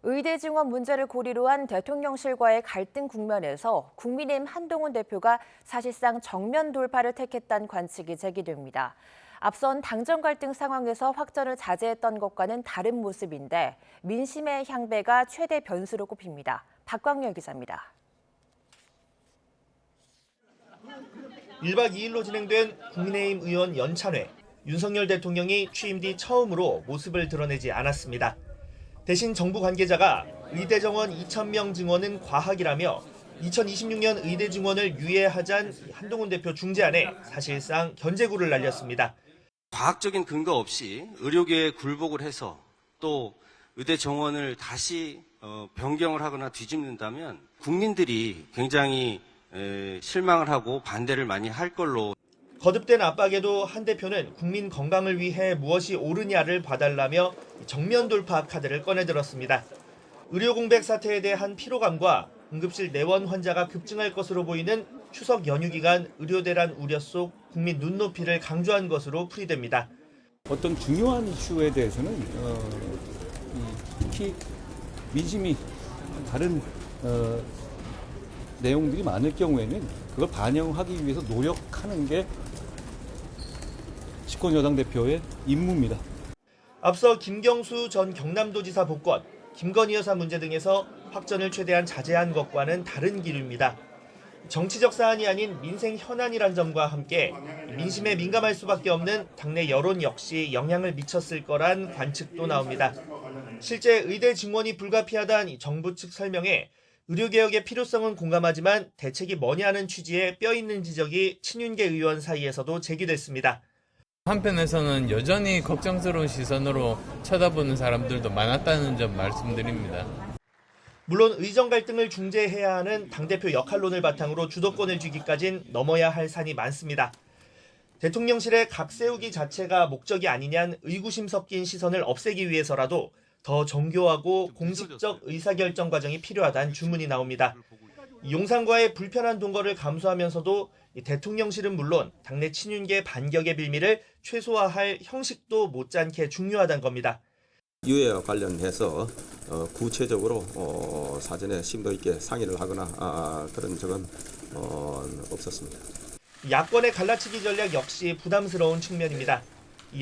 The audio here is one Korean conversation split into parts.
의대 증원 문제를 고리로 한 대통령실과의 갈등 국면에서 국민의힘 한동훈 대표가 사실상 정면 돌파를 택했다는 관측이 제기됩니다. 앞선 당정 갈등 상황에서 확전을 자제했던 것과는 다른 모습인데 민심의 향배가 최대 변수로 꼽힙니다. 박광렬 기자입니다. 1박 2일로 진행된 국민의힘 의원 연찬회. 윤석열 대통령이 취임 뒤 처음으로 모습을 드러내지 않았습니다. 대신 정부 관계자가 의대 정원 2,000명 증원은 과학이라며 2026년 의대 증원을 유예하자는 한동훈 대표 중재안에 사실상 견제구를 날렸습니다. 과학적인 근거 없이 의료계에 굴복을 해서 또 의대 정원을 다시 변경을 하거나 뒤집는다면 국민들이 굉장히 실망을 하고 반대를 많이 할 걸로. 거듭된 압박에도 한 대표는 국민 건강을 위해 무엇이 옳으냐를 봐달라며 정면 돌파 카드를 꺼내들었습니다. 의료 공백 사태에 대한 피로감과 응급실 내원 환자가 급증할 것으로 보이는 추석 연휴 기간 의료대란 우려 속 국민 눈높이를 강조한 것으로 풀이됩니다. 어떤 중요한 이슈에 대해서는 특히 민심이 다른 내용들이 많을 경우에는 그걸 반영하기 위해서 노력하는 게 집권 여당 대표의 임무입니다. 앞서 김경수 전 경남도지사 복권, 김건희 여사 문제 등에서 확전을 최대한 자제한 것과는 다른 기류입니다. 정치적 사안이 아닌 민생 현안이란 점과 함께 민심에 민감할 수밖에 없는 당내 여론 역시 영향을 미쳤을 거란 관측도 나옵니다. 실제 의대 증원이 불가피하다는 정부 측 설명에 의료개혁의 필요성은 공감하지만 대책이 뭐냐는 취지의 뼈있는 지적이 친윤계 의원 사이에서도 제기됐습니다. 한편에서는 여전히 걱정스러운 시선으로 쳐다보는 사람들도 많았다는 점 말씀드립니다. 물론 의정 갈등을 중재해야 하는 당대표 역할론을 바탕으로 주도권을 쥐기까진 넘어야 할 산이 많습니다. 대통령실의 각 세우기 자체가 목적이 아니냐는 의구심 섞인 시선을 없애기 위해서라도 더 정교하고 공식적 의사결정 과정이 필요하다는 주문이 나옵니다. 용산과의 불편한 동거를 감수하면서도 대통령실은 물론 당내 친윤계 반격의 빌미를 최소화할 형식도 못지않게 중요하다는 겁니다. 유예와 관련해서 구체적으로 사전에 심도 있게 상의를 하거나 그런 적은 없었습니다. 야권의 갈라치기 전략 역시 부담스러운 측면입니다.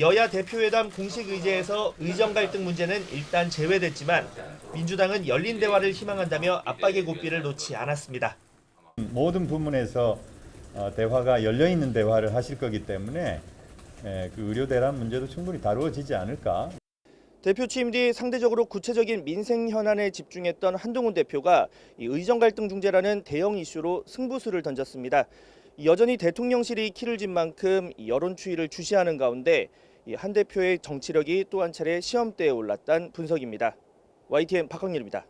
여야 대표회담 공식 의제에서 의정 갈등 문제는 일단 제외됐지만 민주당은 열린 대화를 희망한다며 압박의 고삐를 놓지 않았습니다. 모든 부문에서 대화가 열려있는 대화를 하실 거기 때문에 그 의료 대란 문제도 충분히 다루어지지 않을까. 대표 취임 뒤 상대적으로 구체적인 민생 현안에 집중했던 한동훈 대표가 이 의정 갈등 중재라는 대형 이슈로 승부수를 던졌습니다. 여전히 대통령실이 키를 진 만큼 여론 추이를 주시하는 가운데 한 대표의 정치력이 또 한 차례 시험대에 올랐다는 분석입니다. YTN 박광렬입니다.